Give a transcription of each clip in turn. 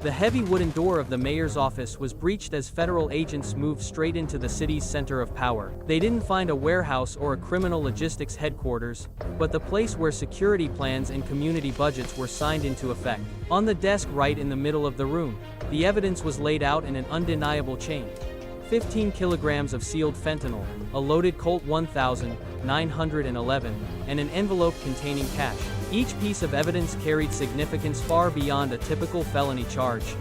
The heavy wooden door of the mayor's office was breached as federal agents moved straight into the city's center of power. They didn't find a warehouse or a criminal logistics headquarters, but the place where security plans and community budgets were signed into effect. On the desk right in the middle of the room, the evidence was laid out in an undeniable chain. 15 kilograms of sealed fentanyl, a loaded Colt 1911, and an envelope containing cash. Each piece of evidence carried significance far beyond a typical felony charge.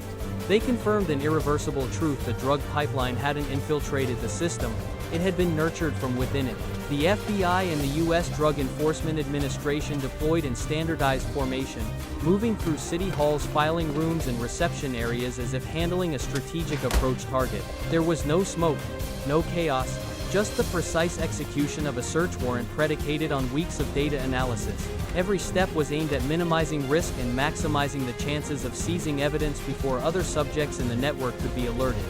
They confirmed an irreversible truth: the drug pipeline hadn't infiltrated the system, it had been nurtured from within it. The FBI and the U.S. Drug Enforcement Administration deployed in standardized formation, moving through city halls, filing rooms, and reception areas as if handling a strategic approach target. There was no smoke, no chaos, just the precise execution of a search warrant predicated on weeks of data analysis. Every step was aimed at minimizing risk and maximizing the chances of seizing evidence before other subjects in the network could be alerted.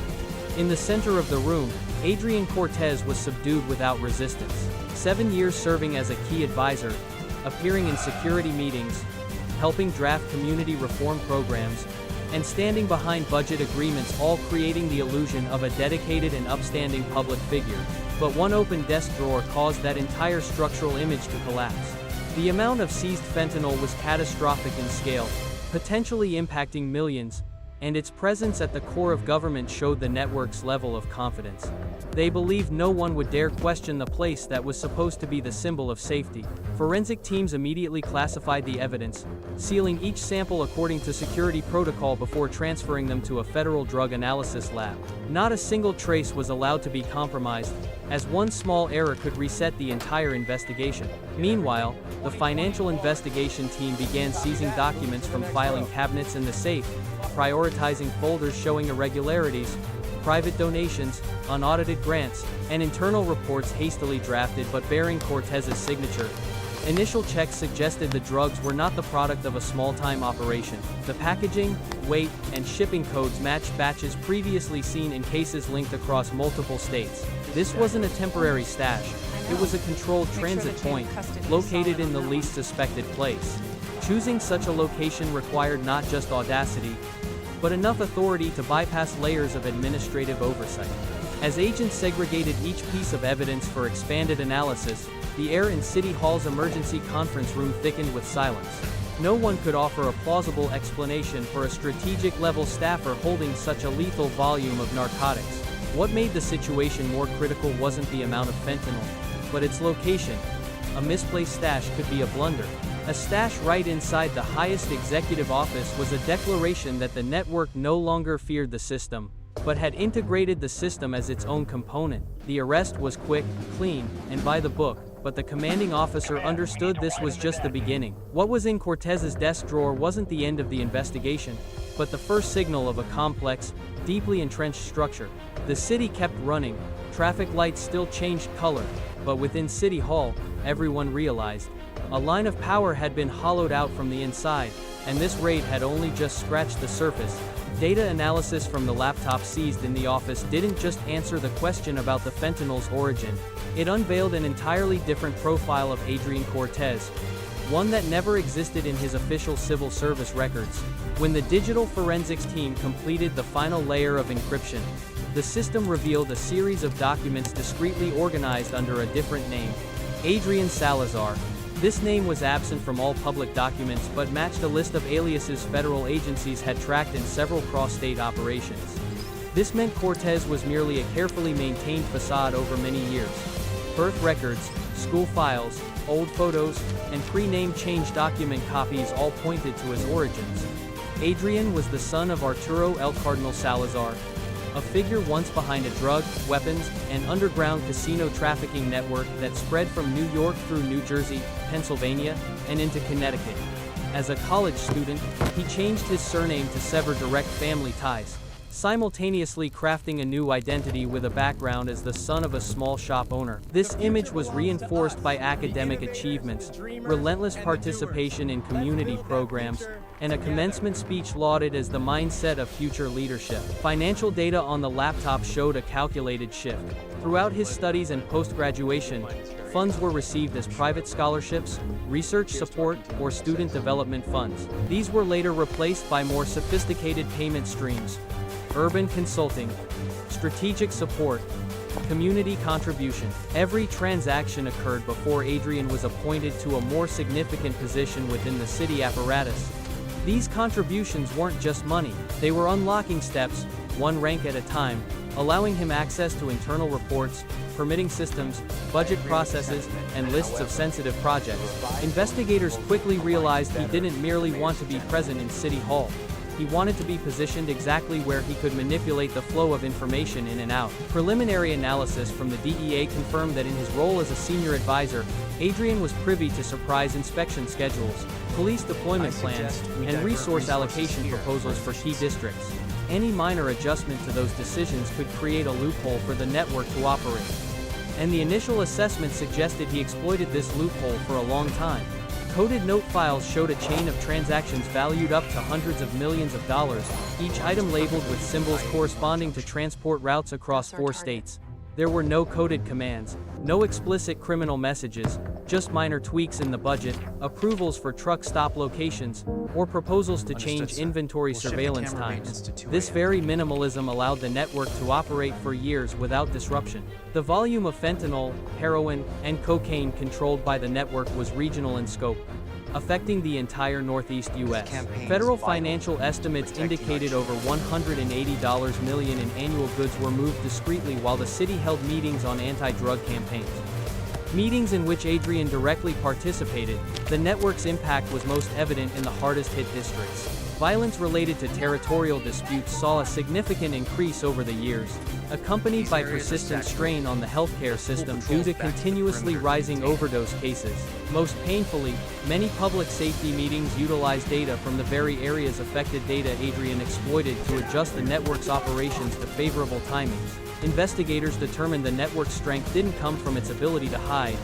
In the center of the room, Adrian Cortez was subdued without resistance. 7 years serving as a key advisor, appearing in security meetings, helping draft community reform programs, and standing behind budget agreements, all creating the illusion of a dedicated and upstanding public figure. But one open desk drawer caused that entire structural image to collapse. The amount of seized fentanyl was catastrophic in scale, potentially impacting millions, and its presence at the core of government showed the network's level of confidence. They believed no one would dare question the place that was supposed to be the symbol of safety. Forensic teams immediately classified the evidence, sealing each sample according to security protocol before transferring them to a federal drug analysis lab. Not a single trace was allowed to be compromised, as one small error could reset the entire investigation. Meanwhile, the financial investigation team began seizing documents from filing cabinets in the safe, prioritizing folders showing irregularities, private donations, unaudited grants, and internal reports hastily drafted but bearing Cortez's signature. Initial checks suggested the drugs were not the product of a small-time operation. The packaging, weight, and shipping codes matched batches previously seen in cases linked across multiple states. This wasn't a temporary stash, it was a controlled transit point, located in the least suspected place. Choosing such a location required not just audacity, but enough authority to bypass layers of administrative oversight. As agents segregated each piece of evidence for expanded analysis, the air in City Hall's emergency conference room thickened with silence. No one could offer a plausible explanation for a strategic-level staffer holding such a lethal volume of narcotics. What made the situation more critical wasn't the amount of fentanyl, but its location. A misplaced stash could be a blunder. A stash right inside the highest executive office was a declaration that the network no longer feared the system, but had integrated the system as its own component. The arrest was quick, clean, and by the book, but the commanding officer understood this was just the beginning. What was in Cortez's desk drawer wasn't the end of the investigation, but the first signal of a complex, deeply entrenched structure. The city kept running, traffic lights still changed color, but within City Hall, everyone realized a line of power had been hollowed out from the inside, and this raid had only just scratched the surface. Data analysis from the laptop seized in the office didn't just answer the question about the fentanyl's origin, it unveiled an entirely different profile of Adrian Cortez, one that never existed in his official civil service records. When the digital forensics team completed the final layer of encryption, the system revealed a series of documents discreetly organized under a different name: Adrian Salazar. This name was absent from all public documents but matched a list of aliases federal agencies had tracked in several cross-state operations. This meant Cortez was merely a carefully maintained facade over many years. Birth records, school files, old photos, and pre-name change document copies all pointed to his origins. Adrian was the son of Arturo El Cardinal Salazar, a figure once behind a drug, weapons, and underground casino trafficking network that spread from New York through New Jersey, Pennsylvania, and into Connecticut. As a college student, he changed his surname to sever direct family ties, simultaneously crafting a new identity with a background as the son of a small shop owner. This image was reinforced by academic achievements, relentless participation in community programs, and a commencement speech lauded as the mindset of future leadership. Financial data on the laptop showed a calculated shift. Throughout his studies and post-graduation, Funds were received as private scholarships, research support, or student development funds. These were later replaced by more sophisticated payment streams: urban consulting, strategic support, community contribution. Every transaction occurred before Adrian was appointed to a more significant position within the city apparatus. These contributions weren't just money, they were unlocking steps, one rank at a time, allowing him access to internal reports, permitting systems, budget processes, and lists of sensitive projects. Investigators quickly realized he didn't merely want to be present in City Hall. He wanted to be positioned exactly where he could manipulate the flow of information in and out. Preliminary analysis from the DEA confirmed that in his role as a senior advisor, Adrian was privy to surprise inspection schedules, police deployment plans, and resource allocation proposals for key districts. Any minor adjustment to those decisions could create a loophole for the network to operate. And the initial assessment suggested he exploited this loophole for a long time. Coded note files showed a chain of transactions valued up to hundreds of millions of dollars, each item labeled with symbols corresponding to transport routes across 4 states. There were no coded commands, no explicit criminal messages, just minor tweaks in the budget, approvals for truck stop locations, or proposals to change inventory surveillance times. This very minimalism allowed the network to operate for years without disruption. The volume of fentanyl, heroin, and cocaine controlled by the network was regional in scope, affecting the entire Northeast U.S. Federal financial estimates indicated over $180 million in annual goods were moved discreetly while the city held meetings on anti-drug campaigns. Meetings in which Adrian directly participated. The network's impact was most evident in the hardest-hit districts. Violence related to territorial disputes saw a significant increase over the years, accompanied by persistent strain on the healthcare system due to continuously rising overdose cases. Most painfully, many public safety meetings utilized data from the very areas affected. Data Adrian exploited to adjust the network's operations to favorable timings. Investigators determined the network's strength didn't come from its ability to hide,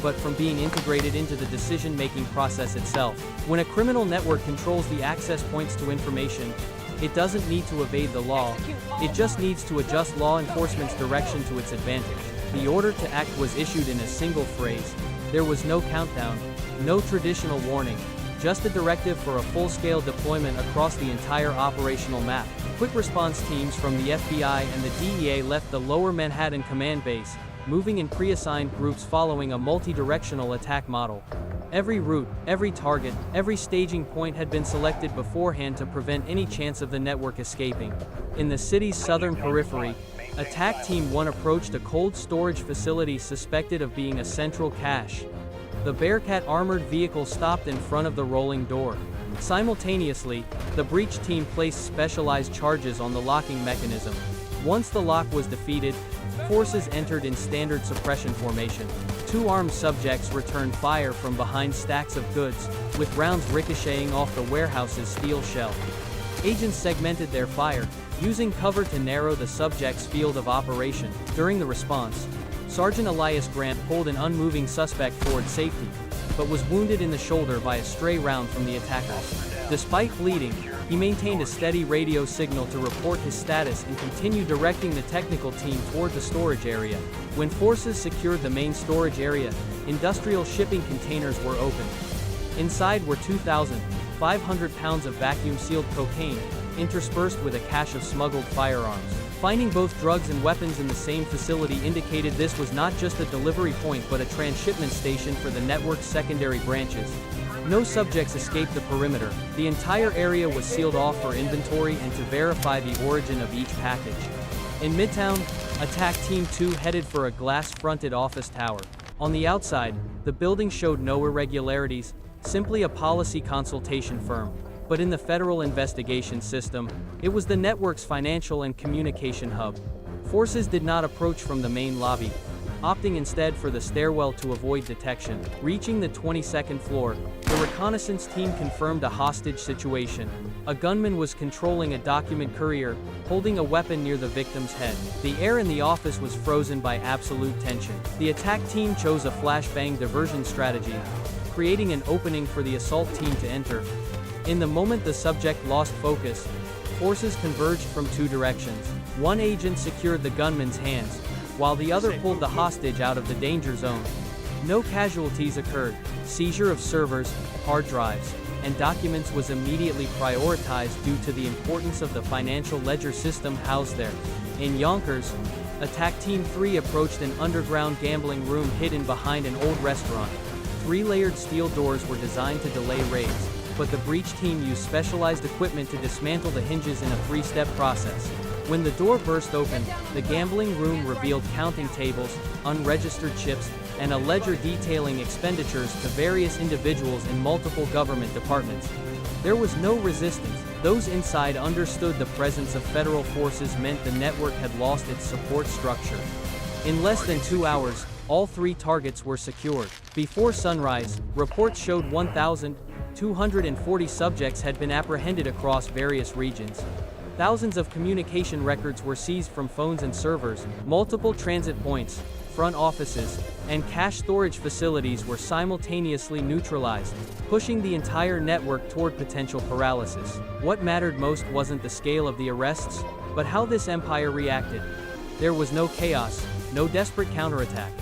but from being integrated into the decision-making process itself. When a criminal network controls the access points to information, it doesn't need to evade the law, it just needs to adjust law enforcement's direction to its advantage. The order to act was issued in a single phrase. There was no countdown, no traditional warning, just a directive for a full-scale deployment across the entire operational map. Quick response teams from the FBI and the DEA left the Lower Manhattan command base, moving in pre-assigned groups following a multi-directional attack model. Every route, every target, every staging point had been selected beforehand to prevent any chance of the network escaping. In the city's southern periphery, Attack Team 1 approached a cold storage facility suspected of being a central cache. The Bearcat armored vehicle stopped in front of the rolling door. Simultaneously, the breach team placed specialized charges on the locking mechanism. Once the lock was defeated, forces entered in standard suppression formation. 2 armed subjects returned fire from behind stacks of goods, with rounds ricocheting off the warehouse's steel shell. Agents segmented their fire, using cover to narrow the subject's field of operation. During the response, Sergeant Elias Grant pulled an unmoving suspect toward safety, but was wounded in the shoulder by a stray round from the attackers. Despite bleeding, he maintained a steady radio signal to report his status and continued directing the technical team toward the storage area. When forces secured the main storage area, industrial shipping containers were opened. Inside were 2,500 pounds of vacuum-sealed cocaine, interspersed with a cache of smuggled firearms. Finding both drugs and weapons in the same facility indicated this was not just a delivery point but a transshipment station for the network's secondary branches. No subjects escaped the perimeter. The entire area was sealed off for inventory and to verify the origin of each package. In Midtown, Attack Team 2 headed for a glass-fronted office tower. On the outside, the building showed no irregularities, simply a policy consultation firm. But in the federal investigation system, it was the network's financial and communication hub. Forces did not approach from the main lobby, opting instead for the stairwell to avoid detection. Reaching the 22nd floor, the reconnaissance team confirmed a hostage situation. A gunman was controlling a document courier, holding a weapon near the victim's head. The air in the office was frozen by absolute tension. The attack team chose a flashbang diversion strategy, creating an opening for the assault team to enter. In the moment the subject lost focus, forces converged from 2 directions. One agent secured the gunman's hands, while the other pulled the hostage out of the danger zone. No casualties occurred. Seizure of servers, hard drives, and documents was immediately prioritized due to the importance of the financial ledger system housed there. In Yonkers, Attack Team 3 approached an underground gambling room hidden behind an old restaurant. 3-layered steel doors were designed to delay raids, but the breach team used specialized equipment to dismantle the hinges in a 3-step process. When the door burst open, the gambling room revealed counting tables, unregistered chips, and a ledger detailing expenditures to various individuals in multiple government departments. There was no resistance. Those inside understood the presence of federal forces meant the network had lost its support structure. In less than 2 hours, all 3 targets were secured. Before sunrise, reports showed 1,240 subjects had been apprehended across various regions. Thousands of communication records were seized from phones and servers. Multiple transit points, front offices, and cash storage facilities were simultaneously neutralized, pushing the entire network toward potential paralysis. What mattered most wasn't the scale of the arrests, but how this empire reacted. There was no chaos, no desperate counterattack.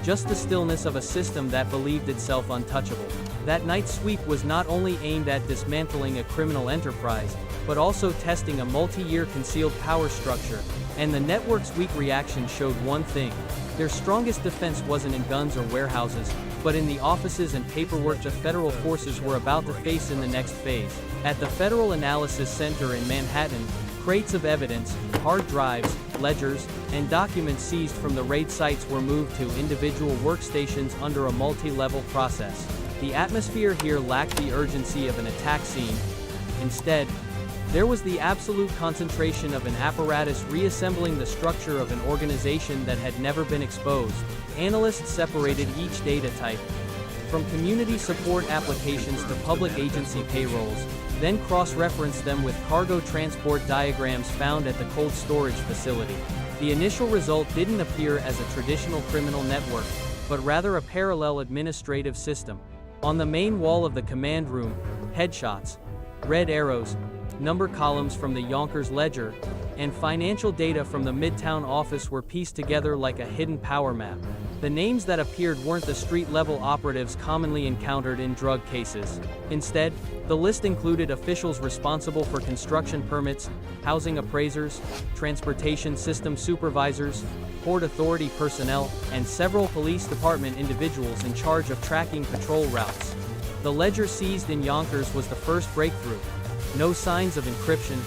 Just the stillness of a system that believed itself untouchable. That night's sweep was not only aimed at dismantling a criminal enterprise, but also testing a multi-year concealed power structure, and the network's weak reaction showed one thing. Their strongest defense wasn't in guns or warehouses, but in the offices and paperwork the federal forces were about to face in the next phase. At the Federal Analysis Center in Manhattan, crates of evidence, hard drives, ledgers, and documents seized from the raid sites were moved to individual workstations under a multi-level process. The atmosphere here lacked the urgency of an attack scene. Instead, there was the absolute concentration of an apparatus reassembling the structure of an organization that had never been exposed. Analysts separated each data type, from community support applications to public agency payrolls, then cross-referenced them with cargo transport diagrams found at the cold storage facility. The initial result didn't appear as a traditional criminal network, but rather a parallel administrative system. On the main wall of the command room, headshots, red arrows, number columns from the Yonkers ledger, and financial data from the Midtown office were pieced together like a hidden power map. The names that appeared weren't the street-level operatives commonly encountered in drug cases. Instead, the list included officials responsible for construction permits, housing appraisers, transportation system supervisors, Port Authority personnel, and several police department individuals in charge of tracking patrol routes. The ledger seized in Yonkers was the first breakthrough. No signs of encryption,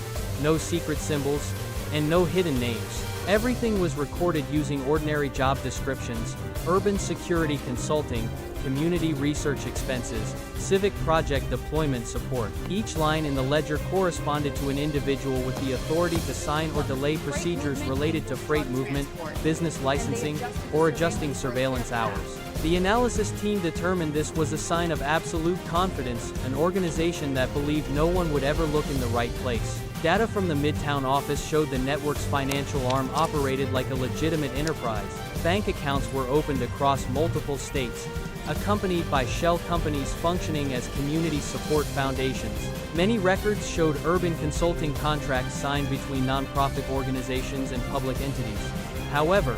no secret symbols, and no hidden names. Everything was recorded using ordinary job descriptions, urban security consulting, community research expenses, civic project deployment support. Each line in the ledger corresponded to an individual with the authority to sign or delay procedures related to freight movement, business licensing, or adjusting surveillance hours. The analysis team determined this was a sign of absolute confidence, an organization that believed no one would ever look in the right place. Data from the Midtown office showed the network's financial arm operated like a legitimate enterprise. Bank accounts were opened across multiple states, accompanied by shell companies functioning as community support foundations. Many records showed urban consulting contracts signed between nonprofit organizations and public entities. However,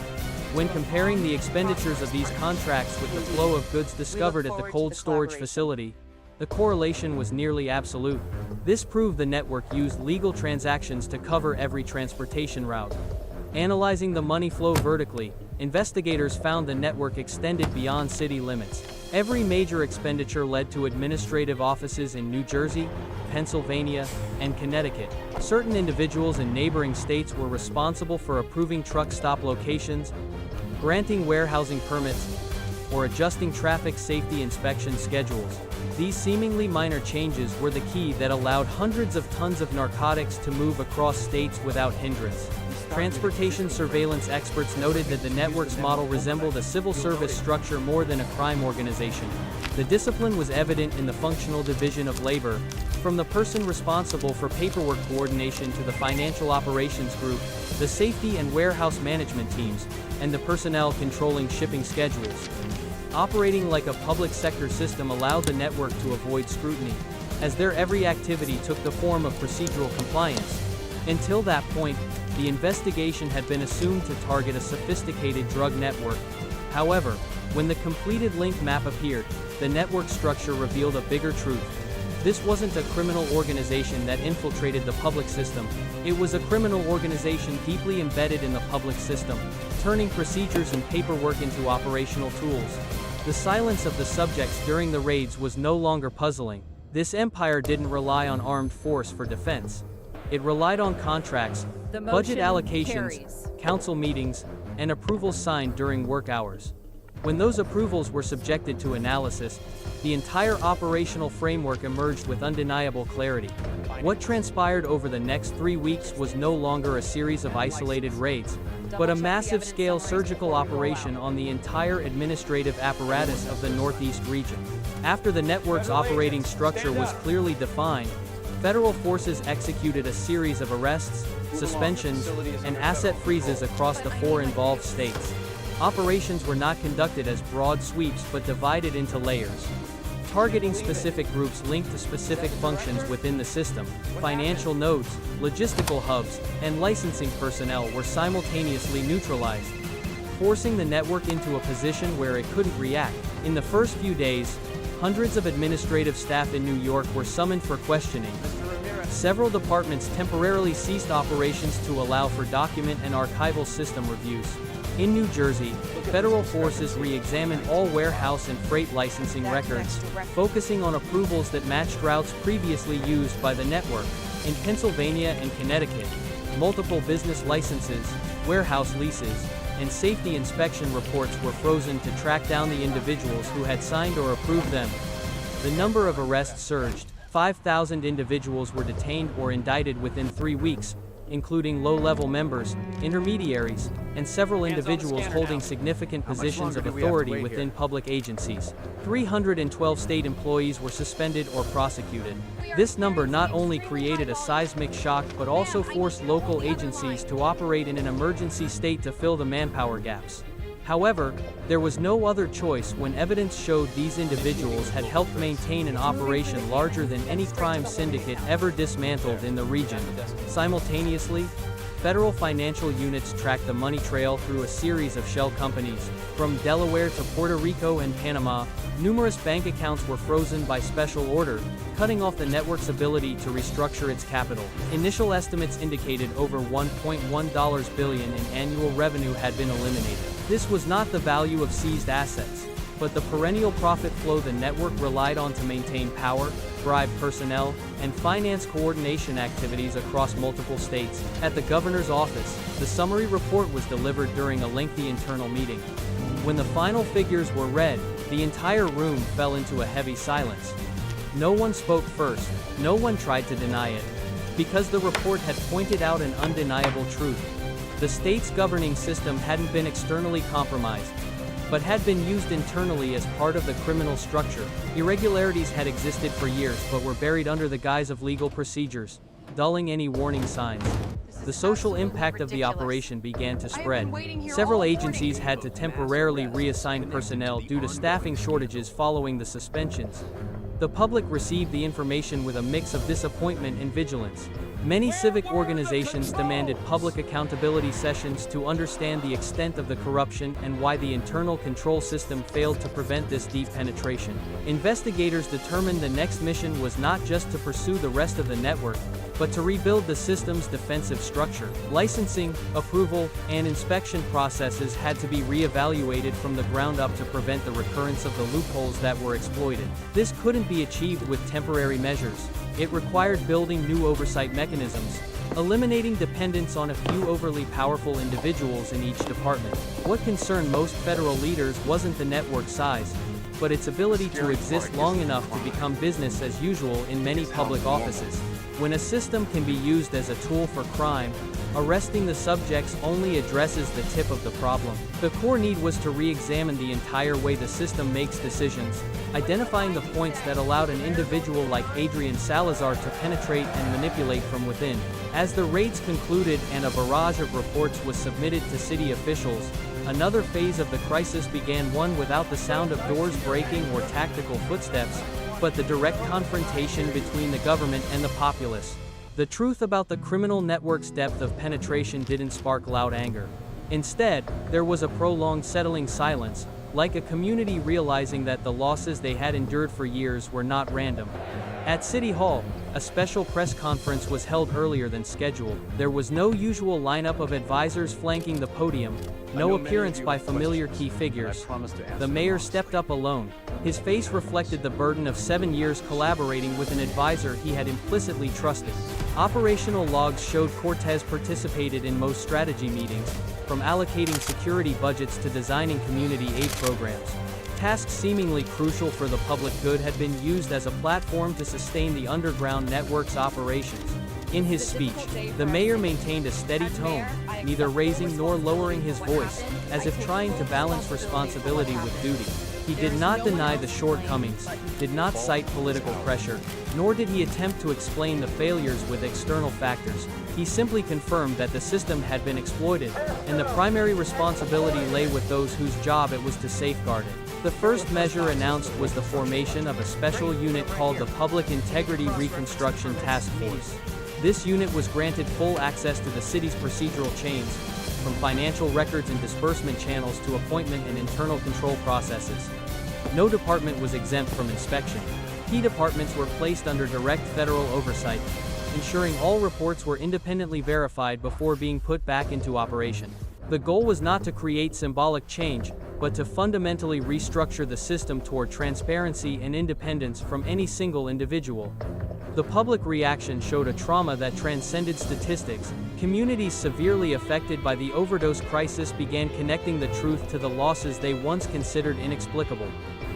when comparing the expenditures of these contracts with the flow of goods discovered at the cold storage facility, the correlation was nearly absolute. This proved the network used legal transactions to cover every transportation route. Analyzing the money flow vertically, investigators found the network extended beyond city limits. Every major expenditure led to administrative offices in New Jersey, Pennsylvania, and Connecticut. Certain individuals in neighboring states were responsible for approving truck stop locations, granting warehousing permits, or adjusting traffic safety inspection schedules. These seemingly minor changes were the key that allowed hundreds of tons of narcotics to move across states without hindrance. Transportation surveillance experts noted that the network's model resembled a civil service structure more than a crime organization. The discipline was evident in the functional division of labor, from the person responsible for paperwork coordination to the financial operations group, the safety and warehouse management teams, and the personnel controlling shipping schedules. Operating like a public sector system allowed the network to avoid scrutiny, as their every activity took the form of procedural compliance. Until that point, the investigation had been assumed to target a sophisticated drug network. However, When the completed link map appeared, the network structure revealed a bigger truth. This wasn't a criminal organization that infiltrated the public system. It was a criminal organization deeply embedded in the public system, turning procedures and paperwork into operational tools. The silence of the subjects during the raids was no longer puzzling. This empire didn't rely on armed force for defense. It relied on contracts, budget allocations, council meetings, and approvals signed during work hours. When those approvals were subjected to analysis, the entire operational framework emerged with undeniable clarity. What transpired over the next 3 weeks was no longer a series of isolated raids, but a massive-scale surgical operation on the entire administrative apparatus of the Northeast region. After the network's operating structure was clearly defined, federal forces executed a series of arrests, suspensions, and asset freezes across the 4 involved states. Operations were not conducted as broad sweeps but divided into layers. Targeting specific groups linked to specific functions within the system, financial nodes, logistical hubs, and licensing personnel were simultaneously neutralized, forcing the network into a position where it couldn't react. In the first few days, hundreds of administrative staff in New York were summoned for questioning. Several departments temporarily ceased operations to allow for document and archival system reviews. In New Jersey, federal forces re-examined all warehouse and freight licensing records, focusing on approvals that matched routes previously used by the network. In Pennsylvania and Connecticut, multiple business licenses, warehouse leases, and safety inspection reports were frozen to track down the individuals who had signed or approved them. The number of arrests surged. 5,000 individuals were detained or indicted within 3 weeks, including low-level members, intermediaries, and several individuals holding significant positions of authority within public agencies. 312 state employees were suspended or prosecuted. This number not only created a seismic shock but also forced local agencies to operate in an emergency state to fill the manpower gaps. However, there was no other choice when evidence showed these individuals had helped maintain an operation larger than any crime syndicate ever dismantled in the region. Simultaneously, federal financial units tracked the money trail through a series of shell companies. From Delaware to Puerto Rico and Panama, numerous bank accounts were frozen by special order, cutting off the network's ability to restructure its capital. Initial estimates indicated over $1.1 billion in annual revenue had been eliminated. This was not the value of seized assets, but the perennial profit flow the network relied on to maintain power, bribe personnel, and finance coordination activities across multiple states. At the governor's office, the summary report was delivered during a lengthy internal meeting. When the final figures were read, the entire room fell into a heavy silence. No one spoke first, no one tried to deny it, because the report had pointed out an undeniable truth. The state's governing system hadn't been externally compromised, but had been used internally as part of the criminal structure. Irregularities had existed for years but were buried under the guise of legal procedures, dulling any warning signs. The social impact of the operation began to spread. Several agencies had to temporarily reassign personnel due to staffing shortages following the suspensions. The public received the information with a mix of disappointment and vigilance. Many civic organizations demanded public accountability sessions to understand the extent of the corruption and why the internal control system failed to prevent this deep penetration. Investigators determined the next mission was not just to pursue the rest of the network, but to rebuild the system's defensive structure. Licensing, approval, and inspection processes had to be re-evaluated from the ground up to prevent the recurrence of the loopholes that were exploited. This couldn't be achieved with temporary measures. It required building new oversight mechanisms, eliminating dependence on a few overly powerful individuals in each department. What concerned most federal leaders wasn't the network size, but its ability to exist long enough to become business as usual in many public offices. When a system can be used as a tool for crime, arresting the subjects only addresses the tip of the problem. The core need was to re-examine the entire way the system makes decisions, identifying the points that allowed an individual like Adrian Salazar to penetrate and manipulate from within. As the raids concluded and a barrage of reports was submitted to city officials, another phase of the crisis began, one without the sound of doors breaking or tactical footsteps, but the direct confrontation between the government and the populace. The truth about the criminal network's depth of penetration didn't spark loud anger. Instead, there was a prolonged settling silence, like a community realizing that the losses they had endured for years were not random. At City Hall, a special press conference was held earlier than scheduled. There was no usual lineup of advisors flanking the podium, no appearance by familiar key figures. The mayor stepped up alone. His face reflected the burden of 7 years collaborating with an advisor he had implicitly trusted. Operational logs showed Cortez participated in most strategy meetings, from allocating security budgets to designing community aid programs. Tasks seemingly crucial for the public good had been used as a platform to sustain the underground network's operations. In his speech, the mayor maintained a steady tone, neither raising nor lowering his voice, as if trying to balance responsibility with duty. He did not deny the shortcomings, did not cite political pressure, nor did he attempt to explain the failures with external factors. He simply confirmed that the system had been exploited, and the primary responsibility lay with those whose job it was to safeguard it. The first measure announced was the formation of a special unit called the Public Integrity Reconstruction Task Force. This unit was granted full access to the city's procedural chains, from financial records and disbursement channels to appointment and internal control processes. No department was exempt from inspection. Key departments were placed under direct federal oversight, ensuring all reports were independently verified before being put back into operation. The goal was not to create symbolic change, but to fundamentally restructure the system toward transparency and independence from any single individual. The public reaction showed a trauma that transcended statistics. Communities severely affected by the overdose crisis began connecting the truth to the losses they once considered inexplicable.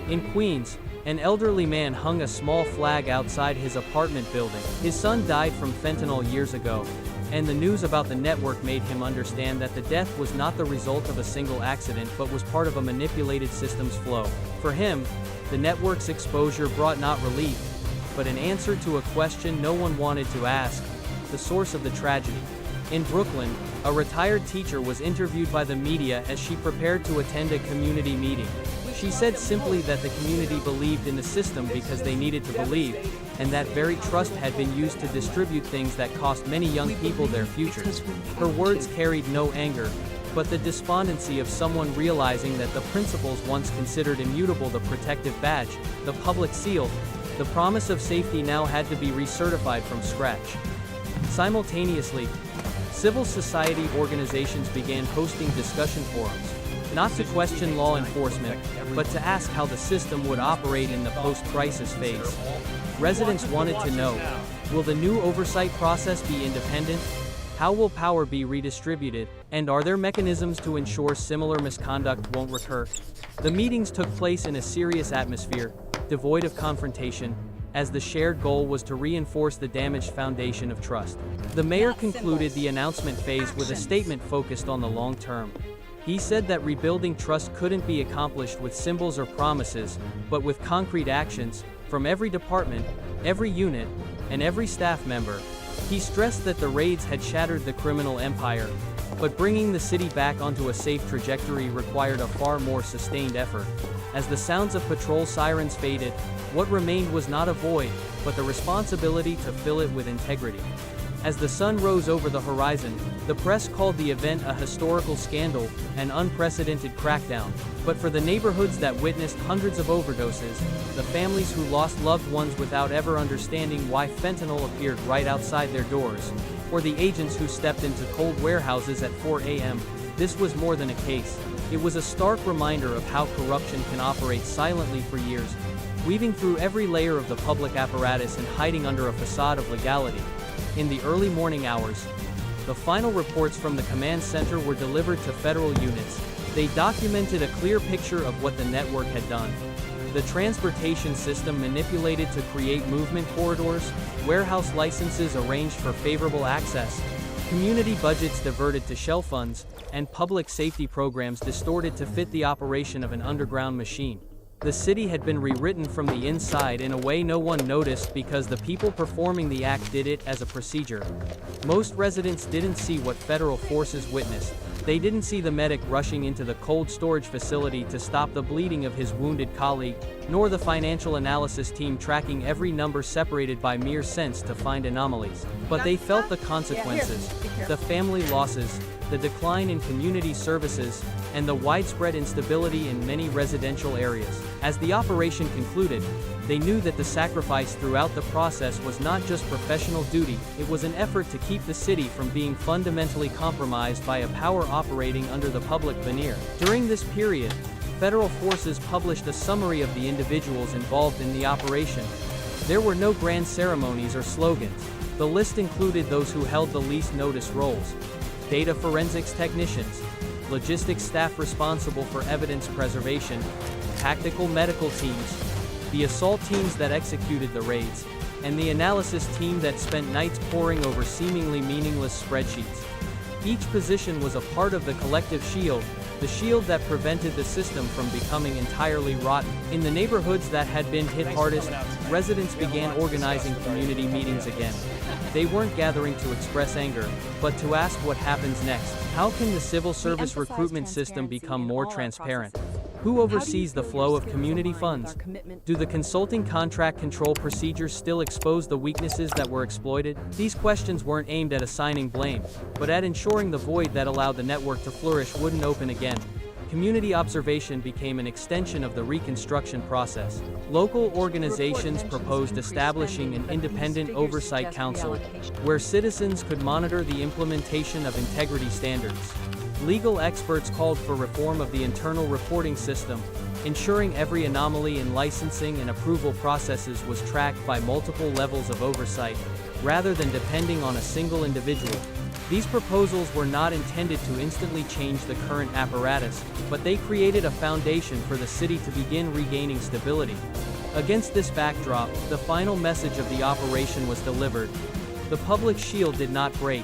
In Queens, an elderly man hung a small flag outside his apartment building. His son died from fentanyl years ago, and the news about the network made him understand that the death was not the result of a single accident but was part of a manipulated system's flow. For him, the network's exposure brought not relief, but an answer to a question no one wanted to ask: the source of the tragedy. In Brooklyn, a retired teacher was interviewed by the media as she prepared to attend a community meeting. She said simply that the community believed in the system because they needed to believe, and that very trust had been used to distribute things that cost many young people their futures. Her words carried no anger, but the despondency of someone realizing that the principles once considered immutable, the protective badge, the public seal, the promise of safety, now had to be recertified from scratch. Simultaneously, civil society organizations began hosting discussion forums, not to question law enforcement, but to ask how the system would operate in the post-crisis phase. Residents wanted to know, will the new oversight process be independent? How will power be redistributed? And are there mechanisms to ensure similar misconduct won't recur? The meetings took place in a serious atmosphere, devoid of confrontation, as the shared goal was to reinforce the damaged foundation of trust. The mayor concluded the announcement phase with a statement focused on the long term. He said that rebuilding trust couldn't be accomplished with symbols or promises, but with concrete actions, from every department, every unit, and every staff member. He stressed that the raids had shattered the criminal empire, but bringing the city back onto a safe trajectory required a far more sustained effort. As the sounds of patrol sirens faded, what remained was not a void, but the responsibility to fill it with integrity. As the sun rose over the horizon, the press called the event a historical scandal, an unprecedented crackdown. But for the neighborhoods that witnessed hundreds of overdoses, the families who lost loved ones without ever understanding why fentanyl appeared right outside their doors, or the agents who stepped into cold warehouses at 4 a.m., this was more than a case. It was a stark reminder of how corruption can operate silently for years, weaving through every layer of the public apparatus and hiding under a facade of legality. In the early morning hours, the final reports from the command center were delivered to federal units. They documented a clear picture of what the network had done. The transportation system manipulated to create movement corridors, warehouse licenses arranged for favorable access, community budgets diverted to shell funds, and public safety programs distorted to fit the operation of an underground machine. The city had been rewritten from the inside in a way no one noticed because the people performing the act did it as a procedure. Most residents didn't see what federal forces witnessed. They didn't see the medic rushing into the cold storage facility to stop the bleeding of his wounded colleague, nor the financial analysis team tracking every number separated by mere cents to find anomalies. But they felt the consequences, the family losses, the decline in community services, and the widespread instability in many residential areas. As the operation concluded, they knew that the sacrifice throughout the process was not just professional duty, it was an effort to keep the city from being fundamentally compromised by a power operating under the public veneer. During this period, federal forces published a summary of the individuals involved in the operation. There were no grand ceremonies or slogans. The list included those who held the least noticed roles: data forensics technicians, logistics staff responsible for evidence preservation, tactical medical teams, the assault teams that executed the raids, and the analysis team that spent nights poring over seemingly meaningless spreadsheets. Each position was a part of the collective shield, the shield that prevented the system from becoming entirely rotten. In the neighborhoods that had been hit hardest, residents began organizing community meetings again. They weren't gathering to express anger, but to ask what happens next. How can the civil service recruitment system become more transparent? Who oversees the flow of community funds? Do the consulting contract control procedures still expose the weaknesses that were exploited? These questions weren't aimed at assigning blame, but at ensuring the void that allowed the network to flourish wouldn't open again. Community observation became an extension of the reconstruction process. Local organizations proposed establishing an independent oversight council, where citizens could monitor the implementation of integrity standards. Legal experts called for reform of the internal reporting system, ensuring every anomaly in licensing and approval processes was tracked by multiple levels of oversight, rather than depending on a single individual. These proposals were not intended to instantly change the current apparatus, but they created a foundation for the city to begin regaining stability. Against this backdrop, the final message of the operation was delivered. The public shield did not break.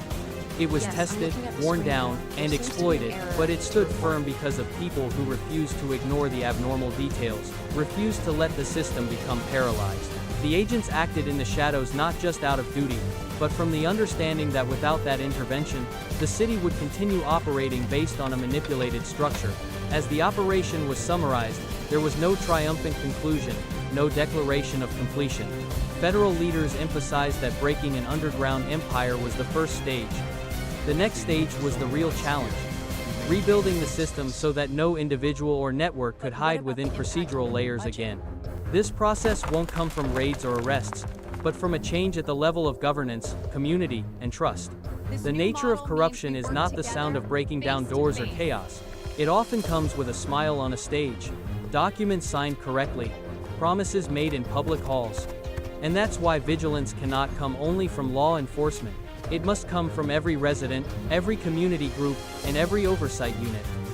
It was tested, worn down, and exploited, but it stood firm because of people who refused to ignore the abnormal details, refused to let the system become paralyzed. The agents acted in the shadows not just out of duty, but from the understanding that without that intervention, the city would continue operating based on a manipulated structure. As the operation was summarized, there was no triumphant conclusion, no declaration of completion. Federal leaders emphasized that breaking an underground empire was the first stage. The next stage was the real challenge: rebuilding the system so that no individual or network could hide within procedural layers again. This process won't come from raids or arrests, but from a change at the level of governance, community, and trust. The nature of corruption is not the sound of breaking down doors or chaos. It often comes with a smile on a stage, documents signed correctly, promises made in public halls. And that's why vigilance cannot come only from law enforcement. It must come from every resident, every community group, and every oversight unit.